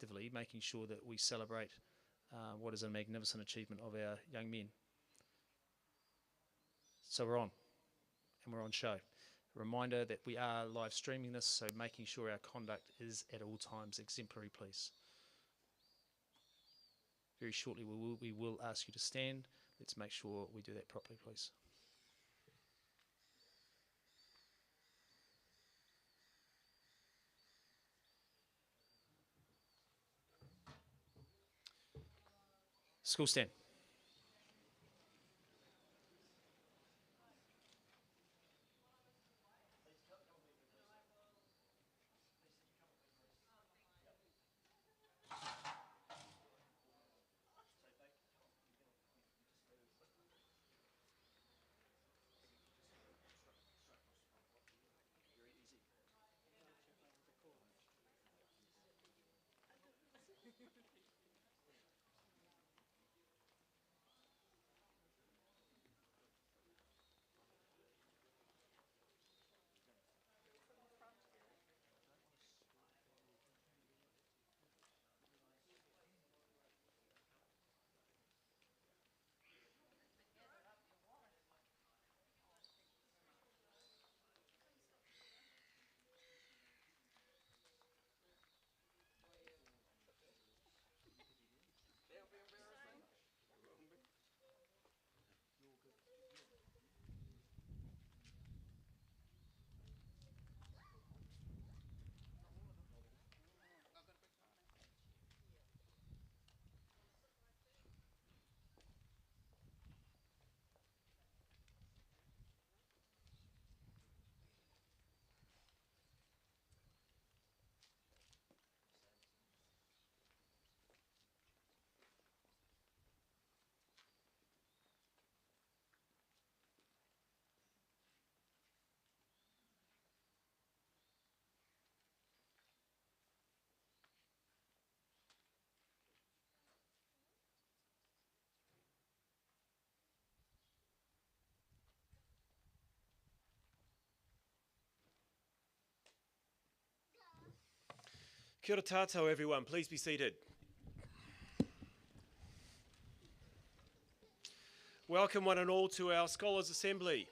collectively making sure that we celebrate what is a magnificent achievement of our young men. So we're on, and we're on show. A reminder that we are live streaming this, so making sure our conduct is at all times exemplary, please. Very shortly we will ask you to stand. Let's make sure we do that properly, please. School stand. Kia ora tātou, everyone. Please be seated. Welcome one and all to our Scholars Assembly.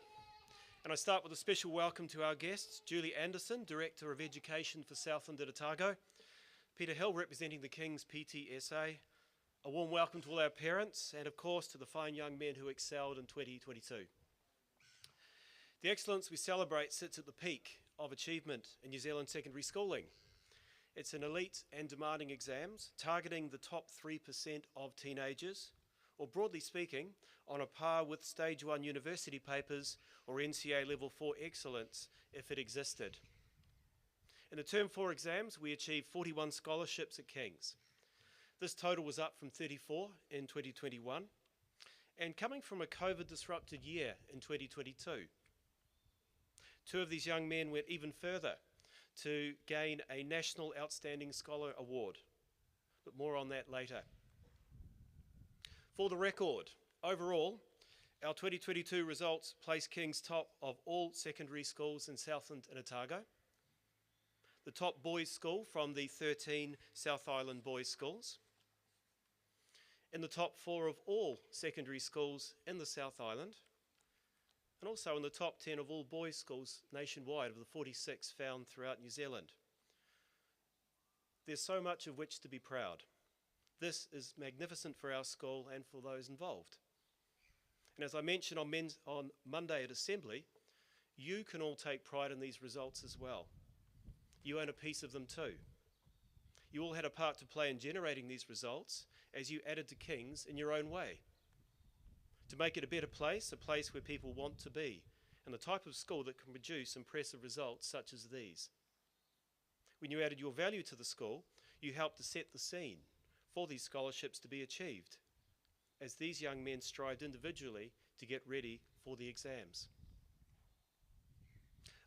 And I start with a special welcome to our guests, Julie Anderson, Director of Education for Southland at Otago, Peter Hill, representing the King's PTSA, a warm welcome to all our parents, and of course to the fine young men who excelled in 2022. The excellence we celebrate sits at the peak of achievement in New Zealand secondary schooling. It's an elite and demanding exams, targeting the top 3% of teenagers, or broadly speaking, on a par with Stage 1 university papers or NCA Level 4 excellence if it existed. In the Term 4 exams, we achieved 41 scholarships at King's. This total was up from 34 in 2021, and coming from a COVID-disrupted year in 2022. Two of these young men went even further to gain a National Outstanding Scholar Award, but more on that later. For the record, overall, our 2022 results place King's top of all secondary schools in Southland and Otago, the top boys' school from the 13 South Island boys' schools, in the top 4 of all secondary schools in the South Island, and also in the top 10 of all boys' schools nationwide of the 46 found throughout New Zealand. There's so much of which to be proud. This is magnificent for our school and for those involved. And as I mentioned on Monday at Assembly, you can all take pride in these results as well. You own a piece of them too. You all had a part to play in generating these results as you added to King's in your own way, to make it a better place, a place where people want to be, and the type of school that can produce impressive results such as these. When you added your value to the school, you helped to set the scene for these scholarships to be achieved, as these young men strived individually to get ready for the exams.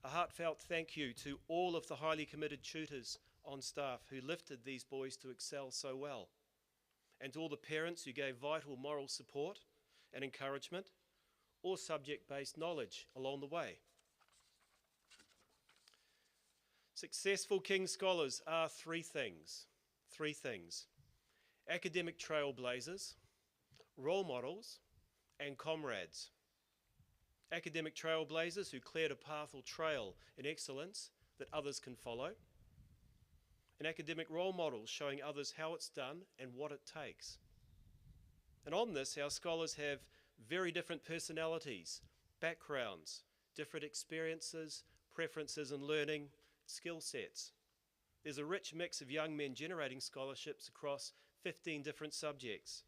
A heartfelt thank you to all of the highly committed tutors on staff who lifted these boys to excel so well, and to all the parents who gave vital moral support and encouragement, or subject-based knowledge along the way. Successful King's Scholars are three three things: academic trailblazers, role models, and comrades. Academic trailblazers who cleared a path or trail in excellence that others can follow, and academic role models showing others how it's done and what it takes. And on this, our scholars have very different personalities, backgrounds, different experiences, preferences in learning, skill sets. There's a rich mix of young men generating scholarships across 15 different subjects,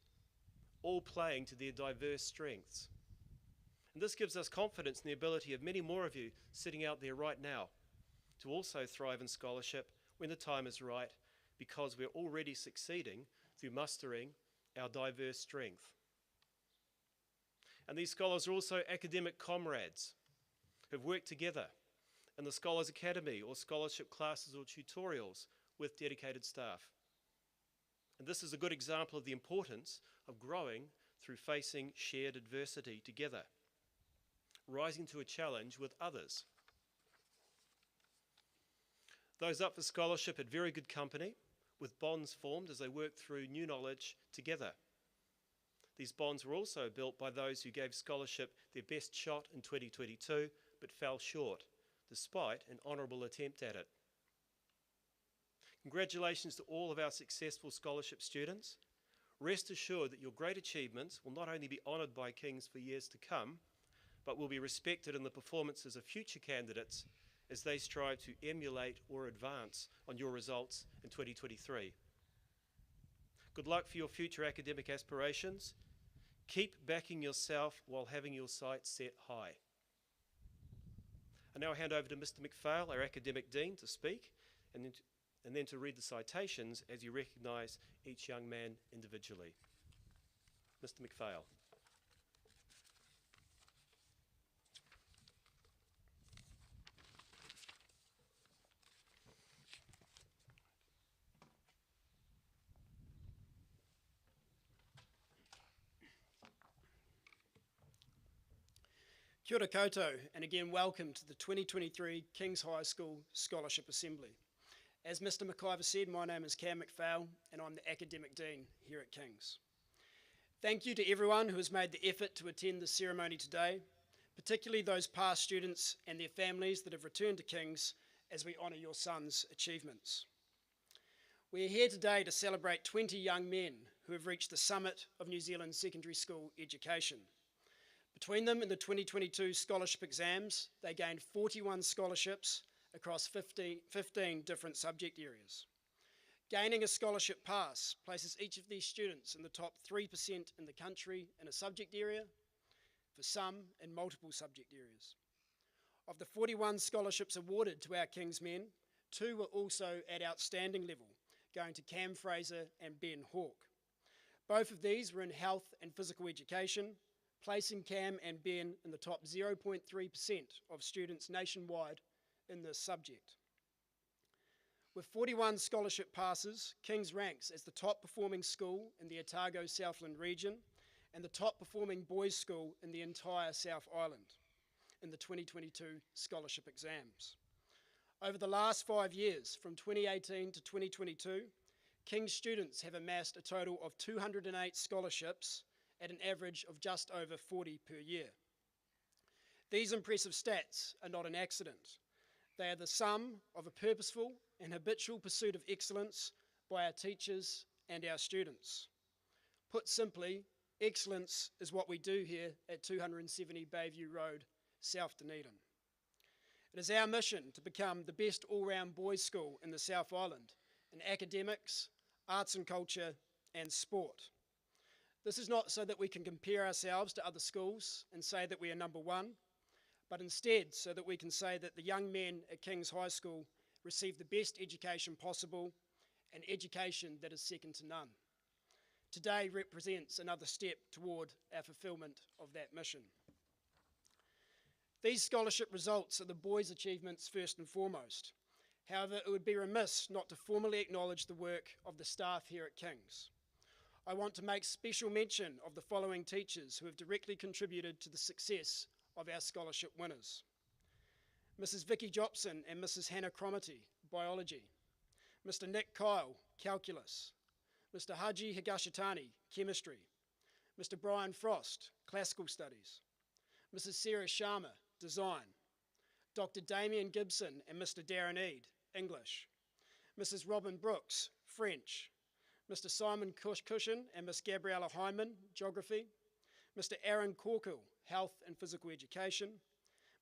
all playing to their diverse strengths. And this gives us confidence in the ability of many more of you sitting out there right now to also thrive in scholarship when the time is right, because we're already succeeding through mustering our diverse strength. And these scholars are also academic comrades who've worked together in the Scholars Academy or scholarship classes or tutorials with dedicated staff. And this is a good example of the importance of growing through facing shared adversity together, rising to a challenge with others. Those up for scholarship had very good company, with bonds formed as they worked through new knowledge together. These bonds were also built by those who gave scholarship their best shot in 2022, but fell short, despite an honourable attempt at it. Congratulations to all of our successful scholarship students. Rest assured that your great achievements will not only be honoured by Kings for years to come, but will be respected in the performances of future candidates as they strive to emulate or advance on your results in 2023. Good luck for your future academic aspirations. Keep backing yourself while having your sights set high. I now hand over to Mr. McPhail, our Academic Dean, to speak and then to read the citations as you recognise each young man individually. Mr. McPhail. Kia ora koutou, and again welcome to the 2023 King's High School Scholarship Assembly. As Mr. McIver said, my name is Callan McDermott and I'm the Academic Dean here at King's. Thank you to everyone who has made the effort to attend the ceremony today, particularly those past students and their families that have returned to King's as we honour your sons' achievements. We are here today to celebrate 20 young men who have reached the summit of New Zealand secondary school education. Between them and the 2022 scholarship exams, they gained 41 scholarships across 15 different subject areas. Gaining a scholarship pass places each of these students in the top 3% in the country in a subject area, for some in multiple subject areas. Of the 41 scholarships awarded to our King's men, 2 were also at outstanding level, going to Cam Fraser and Ben Hawke. Both of these were in health and physical education, placing Cam and Ben in the top 0.3% of students nationwide in this subject. With 41 scholarship passes, King's ranks as the top performing school in the Otago Southland region and the top performing boys' school in the entire South Island in the 2022 scholarship exams. Over the last 5 years, from 2018 to 2022, King's students have amassed a total of 208 scholarships at an average of just over 40 per year. These impressive stats are not an accident. They are the sum of a purposeful and habitual pursuit of excellence by our teachers and our students. Put simply, excellence is what we do here at 270 Bayview Road, South Dunedin. It is our mission to become the best all-round boys' school in the South Island in academics, arts and culture, and sport. This is not so that we can compare ourselves to other schools and say that we are number one, but instead so that we can say that the young men at King's High School receive the best education possible, an education that is second to none. Today represents another step toward our fulfilment of that mission. These scholarship results are the boys' achievements first and foremost. However, it would be remiss not to formally acknowledge the work of the staff here at King's. I want to make special mention of the following teachers who have directly contributed to the success of our scholarship winners. Mrs. Vicky Jopson and Mrs. Hannah Cromarty, Biology. Mr. Nick Kyle, Calculus, Mr. Haji Higashitani, Chemistry, Mr. Brian Frost, Classical Studies, Mrs. Sarah Sharma, Design, Dr. Damien Gibson and Mr. Darren Eade, English, Mrs. Robin Brooks, French, Mr. Simon Cushion and Miss Gabriella Hyman, Geography, Mr. Aaron Corkle, Health and Physical Education,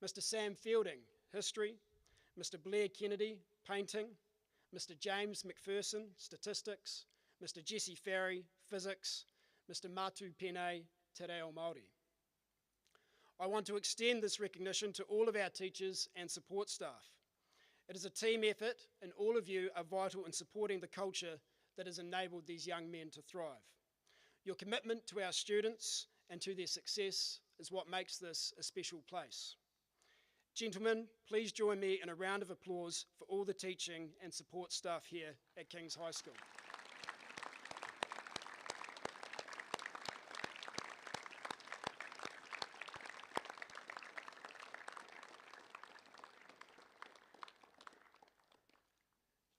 Mr. Sam Fielding, History, Mr. Blair Kennedy, Painting, Mr. James McPherson, Statistics, Mr. Jesse Ferry, Physics, Mr. Matu Pene, Te Reo Māori. I want to extend this recognition to all of our teachers and support staff. It is a team effort, and all of you are vital in supporting the culture that has enabled these young men to thrive. Your commitment to our students and to their success is what makes this a special place. Gentlemen, please join me in a round of applause for all the teaching and support staff here at King's High School.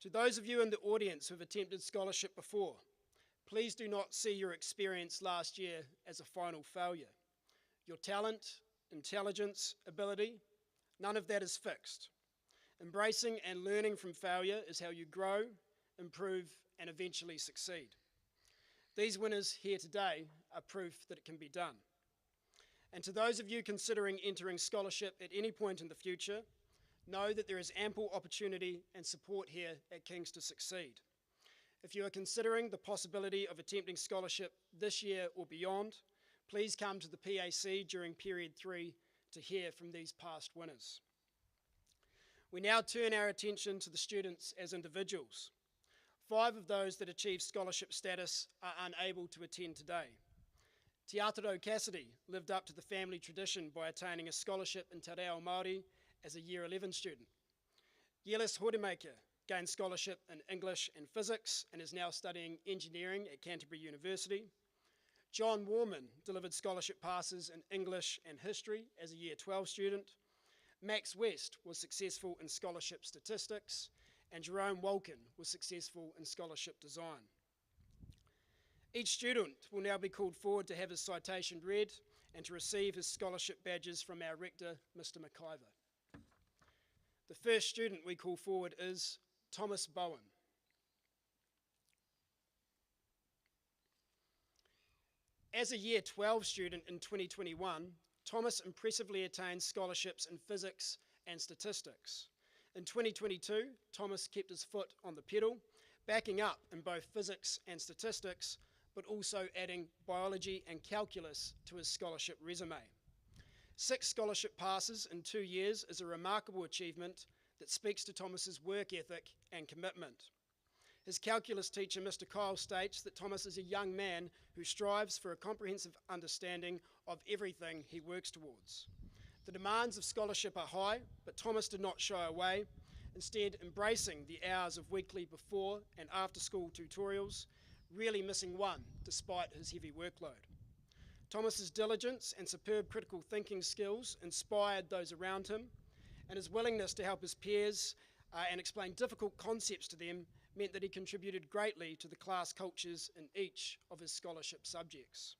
To those of you in the audience who have attempted scholarship before, please do not see your experience last year as a final failure. Your talent, intelligence, ability, none of that is fixed. Embracing and learning from failure is how you grow, improve, and eventually succeed. These winners here today are proof that it can be done. And to those of you considering entering scholarship at any point in the future, know that there is ample opportunity and support here at King's to succeed. If you are considering the possibility of attempting scholarship this year or beyond, please come to the PAC during period 3 to hear from these past winners. We now turn our attention to the students as individuals. 5 of those that achieved scholarship status are unable to attend today. Te Ataro Cassidy lived up to the family tradition by attaining a scholarship in Te Reo Māori as a Year 11 student. Yelis Horemaker gained scholarship in English and Physics and is now studying engineering at Canterbury University. John Warman delivered scholarship passes in English and History as a Year 12 student. Max West was successful in scholarship statistics, and Jerome Walken was successful in scholarship design. Each student will now be called forward to have his citation read and to receive his scholarship badges from our rector, Mr. McIver. The first student we call forward is Thomas Bowen. As a Year 12 student in 2021, Thomas impressively attained scholarships in Physics and Statistics. In 2022, Thomas kept his foot on the pedal, backing up in both Physics and Statistics, but also adding Biology and Calculus to his scholarship resume. 6 scholarship passes in 2 years is a remarkable achievement that speaks to Thomas's work ethic and commitment. His calculus teacher, Mr. Kyle, states that Thomas is a young man who strives for a comprehensive understanding of everything he works towards. The demands of scholarship are high, but Thomas did not shy away, instead embracing the hours of weekly before and after school tutorials, rarely missing one despite his heavy workload. Thomas's diligence and superb critical thinking skills inspired those around him, and his willingness to help his peers and explain difficult concepts to them meant that he contributed greatly to the class cultures in each of his scholarship subjects.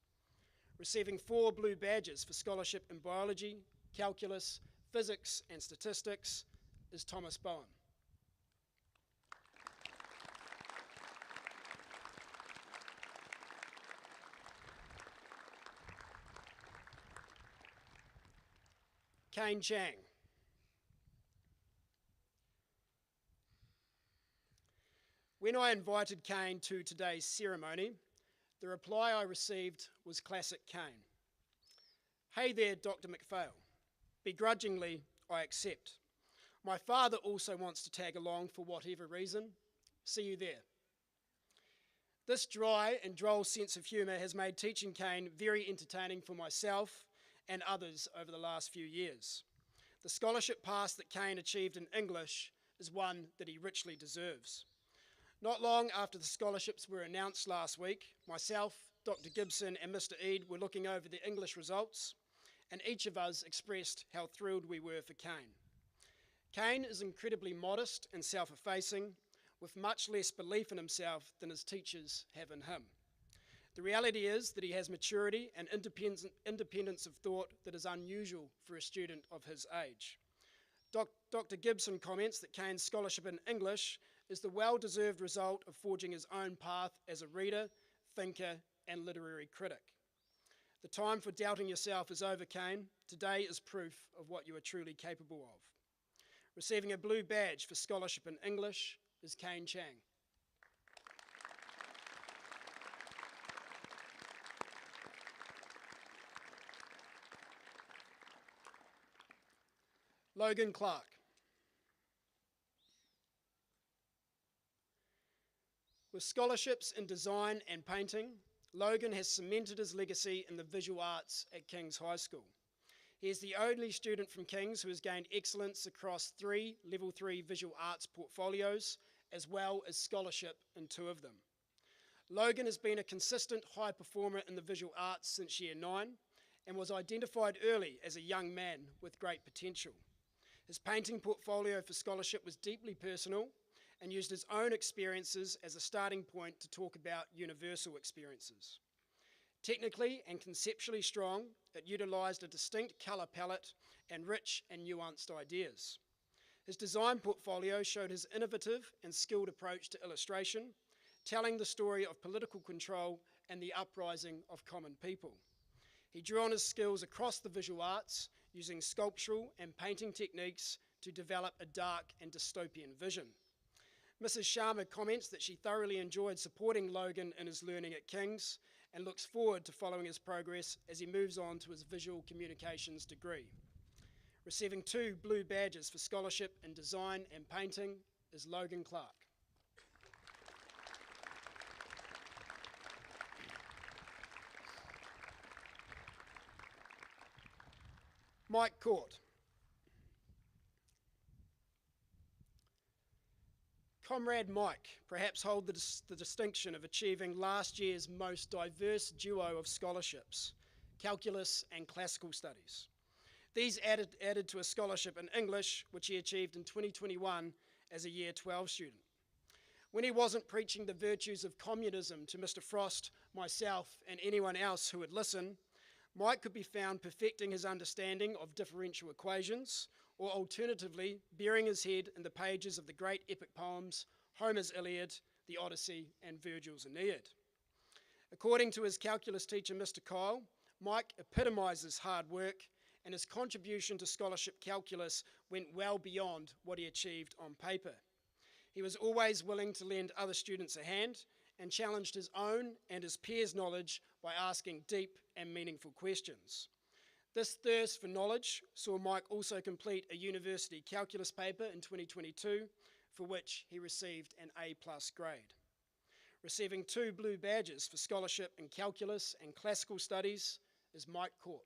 Receiving 4 blue badges for scholarship in biology, calculus, physics, and statistics is Thomas Bowen. Kane Chang. When I invited Kane to today's ceremony, the reply I received was classic Kane. Hey there, Dr. McPhail. Begrudgingly, I accept. My father also wants to tag along for whatever reason. See you there. This dry and droll sense of humour has made teaching Kane very entertaining for myself and others over the last few years. The scholarship pass that Kane achieved in English is one that he richly deserves. Not long after the scholarships were announced last week, myself, Dr. Gibson and Mr. Eade were looking over the English results, and each of us expressed how thrilled we were for Kane. Kane is incredibly modest and self-effacing, with much less belief in himself than his teachers have in him. The reality is that he has maturity and independence of thought that is unusual for a student of his age. Dr. Gibson comments that Kane's scholarship in English is the well-deserved result of forging his own path as a reader, thinker, and literary critic. The time for doubting yourself is over, Kane. Today is proof of what you are truly capable of. Receiving a blue badge for scholarship in English is Kane Chang. Logan Clark. With scholarships in design and painting, Logan has cemented his legacy in the visual arts at King's High School. He is the only student from King's who has gained excellence across 3 Level 3 visual arts portfolios, as well as scholarship in 2 of them. Logan has been a consistent high performer in the visual arts since year 9 and was identified early as a young man with great potential. His painting portfolio for scholarship was deeply personal and used his own experiences as a starting point to talk about universal experiences. Technically and conceptually strong, it utilised a distinct colour palette and rich and nuanced ideas. His design portfolio showed his innovative and skilled approach to illustration, telling the story of political control and the uprising of common people. He drew on his skills across the visual arts, using sculptural and painting techniques to develop a dark and dystopian vision. Mrs. Sharma comments that she thoroughly enjoyed supporting Logan in his learning at King's and looks forward to following his progress as he moves on to his visual communications degree. Receiving 2 blue badges for scholarship in design and painting is Logan Clark. Mike Court. Comrade Mike perhaps hold the distinction of achieving last year's most diverse duo of scholarships, calculus and classical studies. These added to a scholarship in English, which he achieved in 2021 as a Year 12 student. When he wasn't preaching the virtues of communism to Mr. Frost, myself, and anyone else who would listen, Mike could be found perfecting his understanding of differential equations, or alternatively, burying his head in the pages of the great epic poems Homer's Iliad, the Odyssey, and Virgil's Aeneid. According to his calculus teacher, Mr. Kyle, Mike epitomizes hard work, and his contribution to scholarship calculus went well beyond what he achieved on paper. He was always willing to lend other students a hand and challenged his own and his peers' knowledge by asking deep and meaningful questions. This thirst for knowledge saw Mike also complete a university calculus paper in 2022, for which he received an A+ grade. Receiving 2 blue badges for scholarship in calculus and classical studies is Mike Court.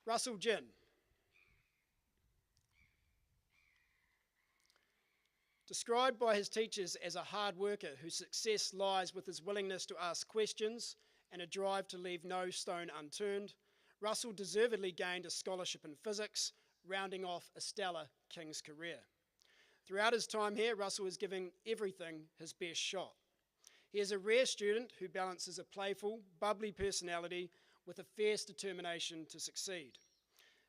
Russell Jinn. Described by his teachers as a hard worker whose success lies with his willingness to ask questions and a drive to leave no stone unturned, Russell deservedly gained a scholarship in physics, rounding off a stellar King's career. Throughout his time here, Russell is giving everything his best shot. He is a rare student who balances a playful, bubbly personality with a fierce determination to succeed.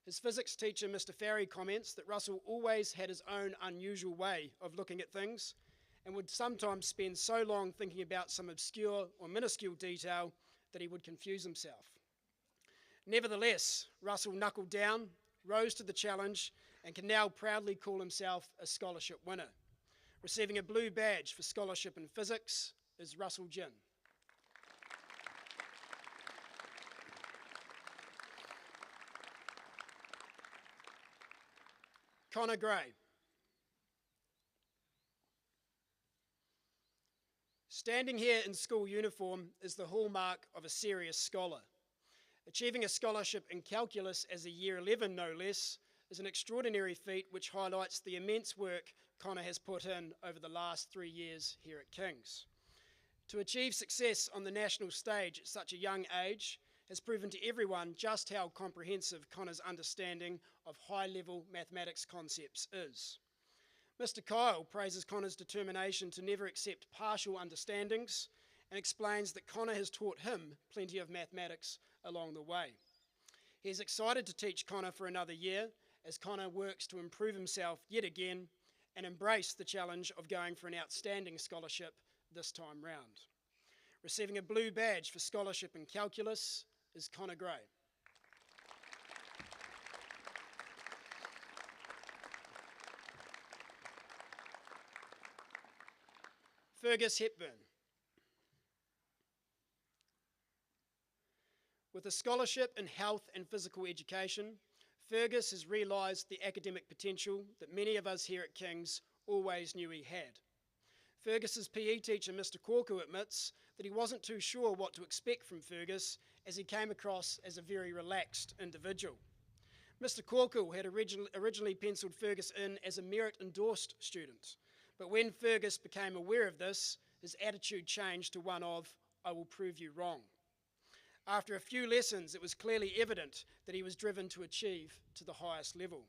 His physics teacher, Mr. Farry, comments that Russell always had his own unusual way of looking at things and would sometimes spend so long thinking about some obscure or minuscule detail that he would confuse himself. Nevertheless, Russell knuckled down, rose to the challenge, and can now proudly call himself a scholarship winner. Receiving a blue badge for scholarship in physics is Russell Jinn. Conor Gray. Standing here in school uniform is the hallmark of a serious scholar. Achieving a scholarship in calculus as a Year 11, no less, is an extraordinary feat which highlights the immense work Conor has put in over the last 3 years here at King's. To achieve success on the national stage at such a young age has proven to everyone just how comprehensive Conor's understanding of high-level mathematics concepts is. Mr. Kyle praises Conor's determination to never accept partial understandings and explains that Conor has taught him plenty of mathematics along the way. He is excited to teach Conor for another year as Conor works to improve himself yet again and embrace the challenge of going for an outstanding scholarship this time round. Receiving a blue badge for scholarship in calculus is Conor Gray. Fergus Hepburn. With a scholarship in health and physical education, Fergus has realised the academic potential that many of us here at King's always knew he had. Fergus's PE teacher, Mr. Corku, admits that he wasn't too sure what to expect from Fergus as he came across as a very relaxed individual. Mr. Corku had originally penciled Fergus in as a merit-endorsed student, but when Fergus became aware of this, his attitude changed to one of, "I will prove you wrong." After a few lessons, it was clearly evident that he was driven to achieve to the highest level.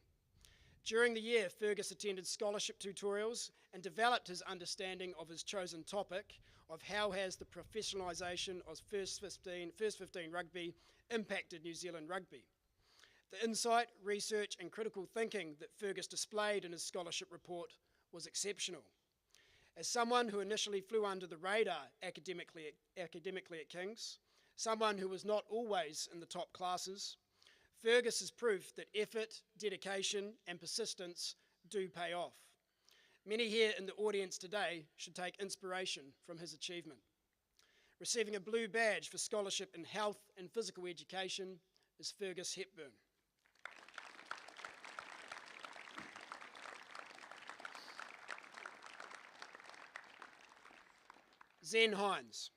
During the year, Fergus attended scholarship tutorials and developed his understanding of his chosen topic of how has the professionalisation of first 15 rugby impacted New Zealand rugby. The insight, research and critical thinking that Fergus displayed in his scholarship report was exceptional. As someone who initially flew under the radar academically at King's, someone who was not always in the top classes, Fergus is proof that effort, dedication and persistence do pay off. Many here in the audience today should take inspiration from his achievement. Receiving a blue badge for scholarship in health and physical education is Fergus Hepburn. Zen Hines.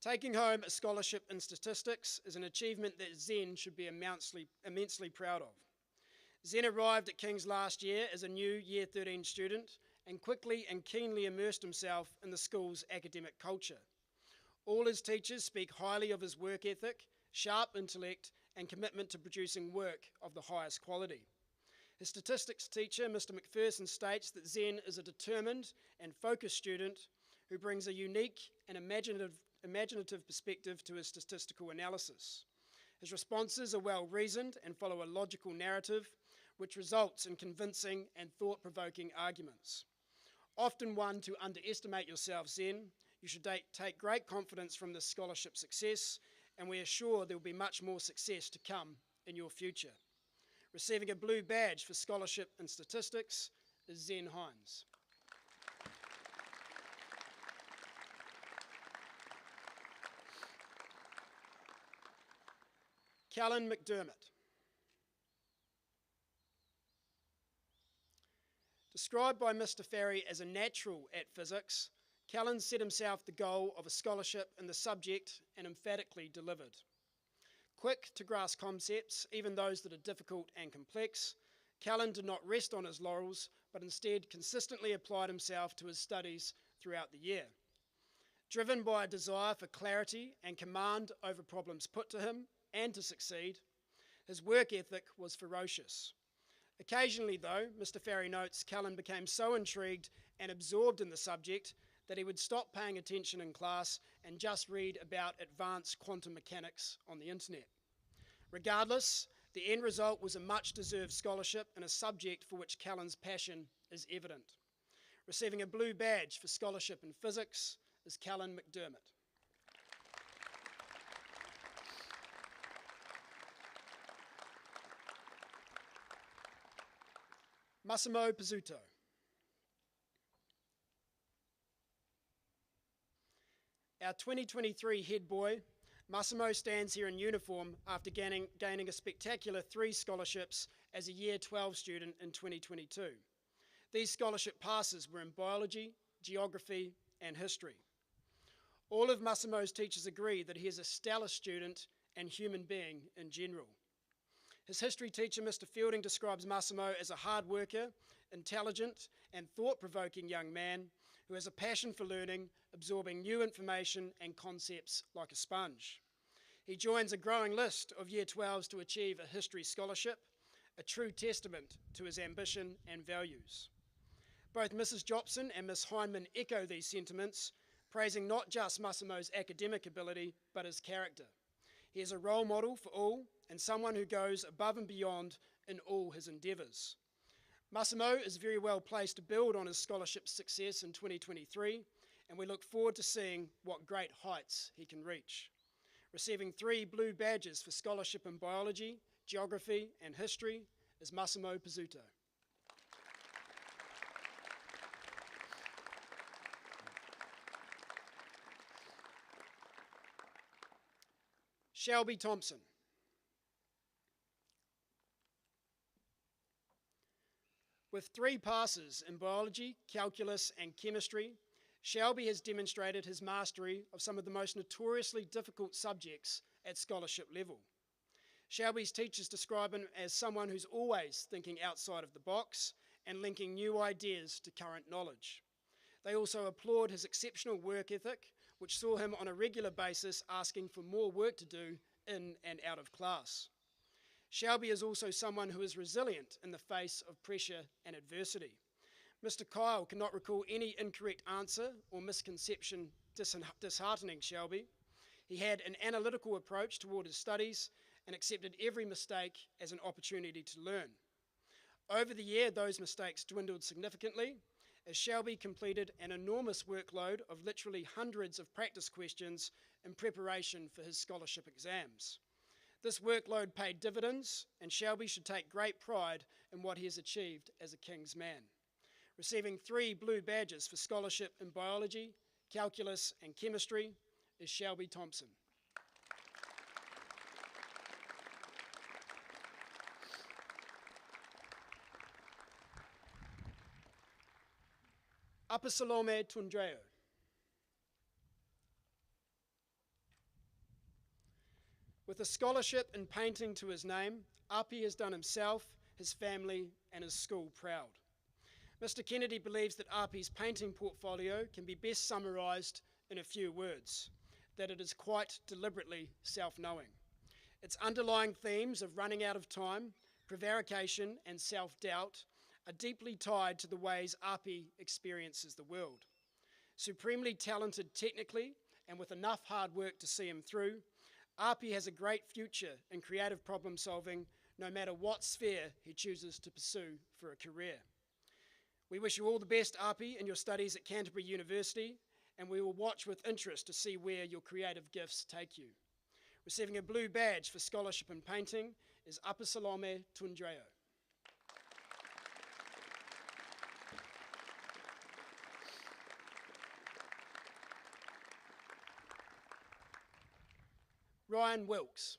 Taking home a scholarship in statistics is an achievement that Zen should be immensely proud of. Zen arrived at King's last year as a new Year 13 student and quickly and keenly immersed himself in the school's academic culture. All his teachers speak highly of his work ethic, sharp intellect, and commitment to producing work of the highest quality. His statistics teacher, Mr. McPherson, states that Zen is a determined and focused student who brings a unique and imaginative perspective to his statistical analysis. His responses are well-reasoned and follow a logical narrative, which results in convincing and thought-provoking arguments. Often one to underestimate yourself, Zen, you should take great confidence from this scholarship success, and we are sure there will be much more success to come in your future. Receiving a blue badge for scholarship in statistics is Zen Hines. Callan McDermott. Described by Mr. Farry as a natural at physics, Callan set himself the goal of a scholarship in the subject and emphatically delivered. Quick to grasp concepts, even those that are difficult and complex, Callan did not rest on his laurels, but instead consistently applied himself to his studies throughout the year. Driven by a desire for clarity and command over problems put to him, and to succeed, his work ethic was ferocious. Occasionally, though, Mr. Farry notes, Callan became so intrigued and absorbed in the subject that he would stop paying attention in class and just read about advanced quantum mechanics on the internet. Regardless, the end result was a much-deserved scholarship in a subject for which Callan's passion is evident. Receiving a blue badge for scholarship in physics is Callan McDermott. Massimo Bizuto. Our 2023 head boy, Massimo, stands here in uniform after gaining a spectacular 3 scholarships as a Year 12 student in 2022. These scholarship passes were in biology, geography, and history. All of Massimo's teachers agree that he is a stellar student and human being in general. His history teacher, Mr. Fielding, describes Massimo as a hard worker, intelligent, and thought-provoking young man who has a passion for learning, absorbing new information and concepts like a sponge. He joins a growing list of Year 12s to achieve a history scholarship, a true testament to his ambition and values. Both Mrs. Jopson and Miss Heineman echo these sentiments, praising not just Massimo's academic ability, but his character. He is a role model for all and someone who goes above and beyond in all his endeavours. Massimo is very well placed to build on his scholarship success in 2023, and we look forward to seeing what great heights he can reach. Receiving 3 blue badges for scholarship in biology, geography, and history is Massimo Bizuto. Shelby Thompson. With 3 passes in biology, calculus, and chemistry, Shelby has demonstrated his mastery of some of the most notoriously difficult subjects at scholarship level. Shelby's teachers describe him as someone who's always thinking outside of the box and linking new ideas to current knowledge. They also applaud his exceptional work ethic, which saw him on a regular basis asking for more work to do in and out of class. Shelby is also someone who is resilient in the face of pressure and adversity. Mr. Kyle cannot recall any incorrect answer or misconception disheartening Shelby. He had an analytical approach toward his studies and accepted every mistake as an opportunity to learn. Over the year, those mistakes dwindled significantly as Shelby completed an enormous workload of literally hundreds of practice questions in preparation for his scholarship exams. This workload paid dividends, and Shelby should take great pride in what he has achieved as a King's man. Receiving 3 blue badges for scholarship in biology, calculus, and chemistry is Shelby Thompson. Apisalome Tundreo. With a scholarship in painting to his name, Api has done himself, his family, and his school proud. Mr. Kennedy believes that Api's painting portfolio can be best summarised in a few words, that it is quite deliberately self-knowing. Its underlying themes of running out of time, prevarication, and self-doubt are deeply tied to the ways Api experiences the world. Supremely talented technically, and with enough hard work to see him through, Api has a great future in creative problem solving, no matter what sphere he chooses to pursue for a career. We wish you all the best, Api, in your studies at Canterbury University, and we will watch with interest to see where your creative gifts take you. Receiving a blue badge for scholarship in painting is Apisalome Tundreo. Ryan Wilkes.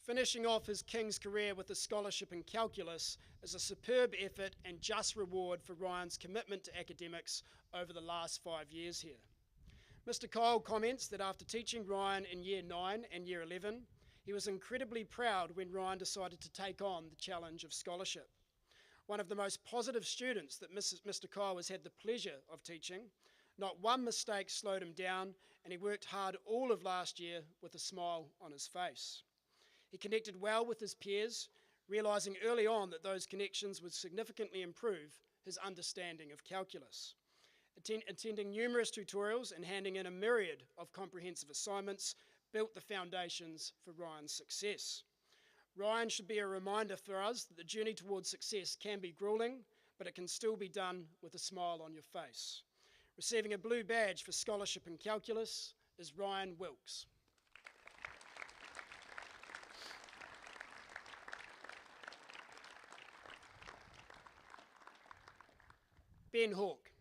Finishing off his King's career with a scholarship in calculus is a superb effort and just reward for Ryan's commitment to academics over the last 5 years here. Mr. Kyle comments that after teaching Ryan in Year 9 and Year 11, he was incredibly proud when Ryan decided to take on the challenge of scholarship. One of the most positive students that Mr. Kyle has had the pleasure of teaching, not one mistake slowed him down, and he worked hard all of last year with a smile on his face. He connected well with his peers, realising early on that those connections would significantly improve his understanding of calculus. Attending numerous tutorials and handing in a myriad of comprehensive assignments built the foundations for Ryan's success. Ryan should be a reminder for us that the journey towards success can be grueling, but it can still be done with a smile on your face. Receiving a blue badge for scholarship in calculus is Ryan Wilkes. Ben Hawke.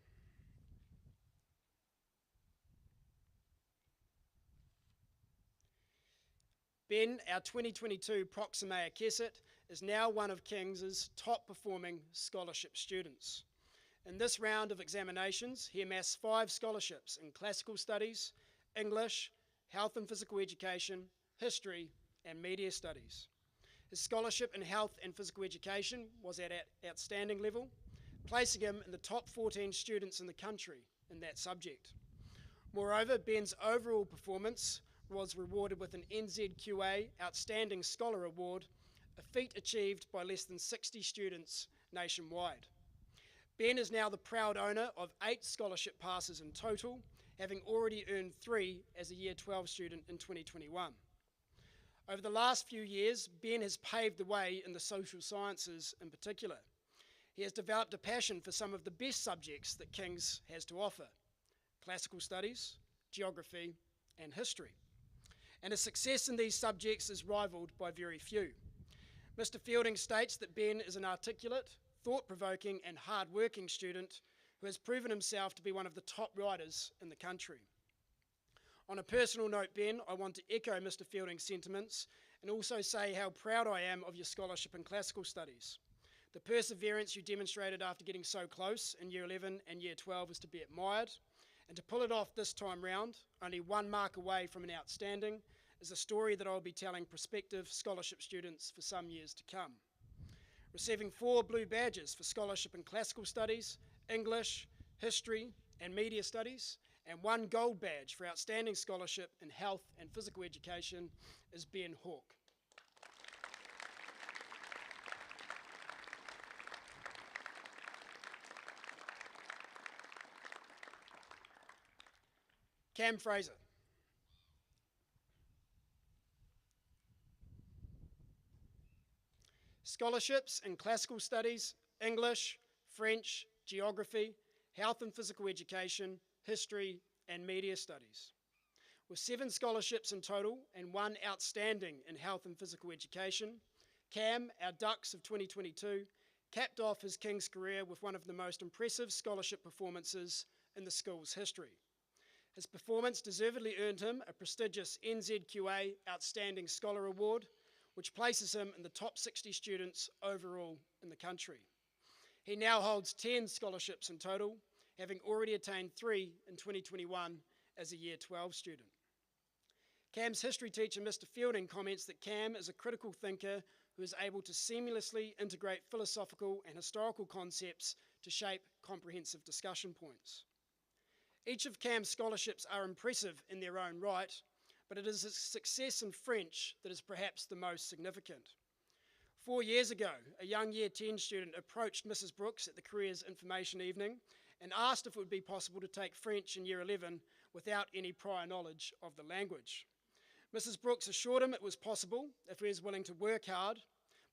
Ben, our 2022 Proximea Kesset, is now one of King's top performing scholarship students. In this round of examinations, he amassed 5 scholarships in classical studies, English, health and physical education, history, and media studies. His scholarship in health and physical education was at outstanding level, placing him in the top 14 students in the country in that subject. Moreover, Ben's overall performance was rewarded with an NZQA Outstanding Scholar Award, a feat achieved by less than 60 students nationwide. Ben is now the proud owner of 8 scholarship passes in total, having already earned 3 as a Year 12 student in 2021. Over the last few years, Ben has paved the way in the social sciences in particular. He has developed a passion for some of the best subjects that King's has to offer: classical studies, geography, and history. And his success in these subjects is rivaled by very few. Mr. Fielding states that Ben is an articulate, thought-provoking, and hard-working student who has proven himself to be one of the top writers in the country. On a personal note, Ben, I want to echo Mr. Fielding's sentiments and also say how proud I am of your scholarship in classical studies. The perseverance you demonstrated after getting so close in Year 11 and Year 12 is to be admired, and to pull it off this time round, only 1 mark away from an outstanding, is a story that I'll be telling prospective scholarship students for some years to come. Receiving 4 blue badges for scholarship in classical studies, English, history, and media studies, and 1 gold badge for outstanding scholarship in health and physical education is Ben Hawke. Cam Fraser. Scholarships in classical studies, English, French, geography, health and physical education, history, and media studies. With 7 scholarships in total and 1 outstanding in health and physical education, Cam, our Ducks of 2022, capped off his King's career with one of the most impressive scholarship performances in the school's history. His performance deservedly earned him a prestigious NZQA Outstanding Scholar Award, which places him in the top 60 students overall in the country. He now holds 10 scholarships in total, having already attained 3 in 2021 as a Year 12 student. Cam's history teacher, Mr. Fielding, comments that Cam is a critical thinker who is able to seamlessly integrate philosophical and historical concepts to shape comprehensive discussion points. Each of Cam's scholarships are impressive in their own right, but it is his success in French that is perhaps the most significant. 4 years ago, a young Year 10 student approached Mrs. Brooks at the Careers Information Evening and asked if it would be possible to take French in Year 11 without any prior knowledge of the language. Mrs. Brooks assured him it was possible if he was willing to work hard,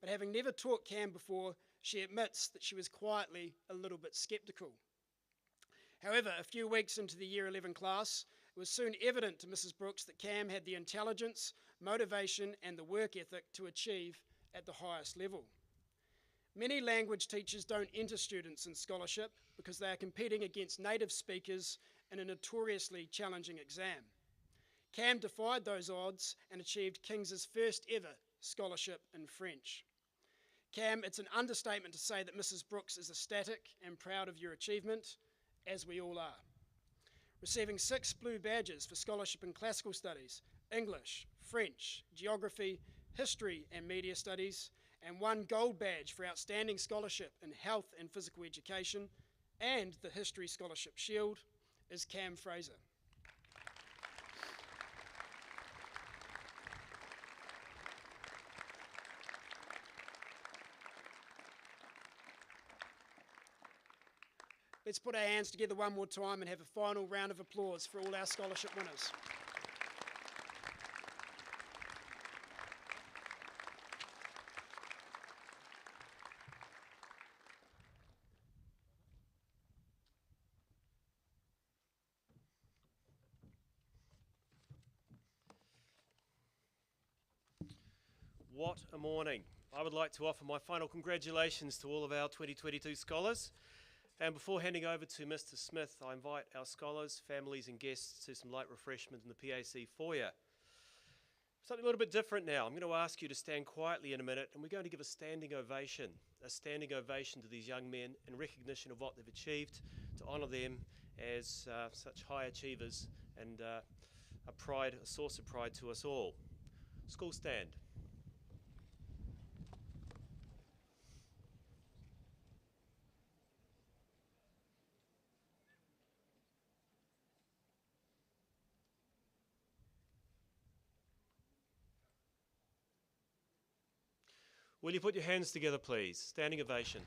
but having never taught Cam before, she admits that she was quietly a little bit sceptical. However, a few weeks into the Year 11 class, it was soon evident to Mrs. Brooks that Cam had the intelligence, motivation, and the work ethic to achieve at the highest level. Many language teachers don't enter students in scholarship because they are competing against native speakers in a notoriously challenging exam. Cam defied those odds and achieved King's first ever scholarship in French. Cam, it's an understatement to say that Mrs. Brooks is ecstatic and proud of your achievement, as we all are. Receiving 6 blue badges for scholarship in classical studies, English, French, geography, history and media studies, and 1 gold badge for outstanding scholarship in health and physical education, and the History Scholarship Shield, is Cam Fraser. Let's put our hands together one more time and have a final round of applause for all our scholarship winners. What a morning. I would like to offer my final congratulations to all of our 2022 scholars. And before handing over to Mr. Smith, I invite our scholars, families and guests to some light refreshment in the PAC foyer. Something a little bit different now. I'm going to ask you to stand quietly in a minute, and we're going to give a standing ovation to these young men in recognition of what they've achieved, to honour them as such high achievers and a source of pride to us all. School stand. Will you put your hands together, please? Standing ovation.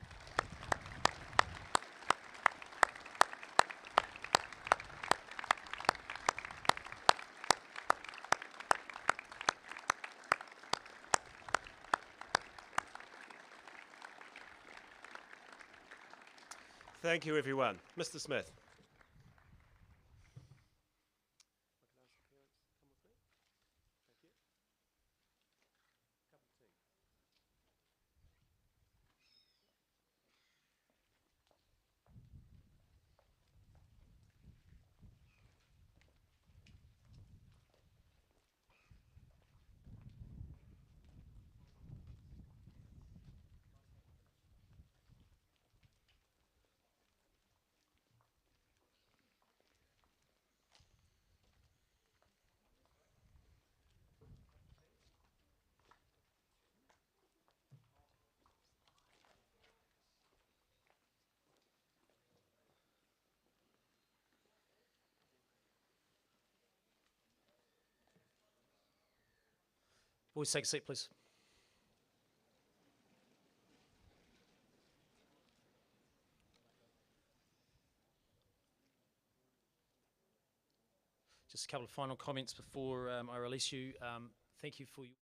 Thank you, everyone. Mr. Smith. Boys, take a seat, please. Just a couple of final comments before I release you. Thank you for your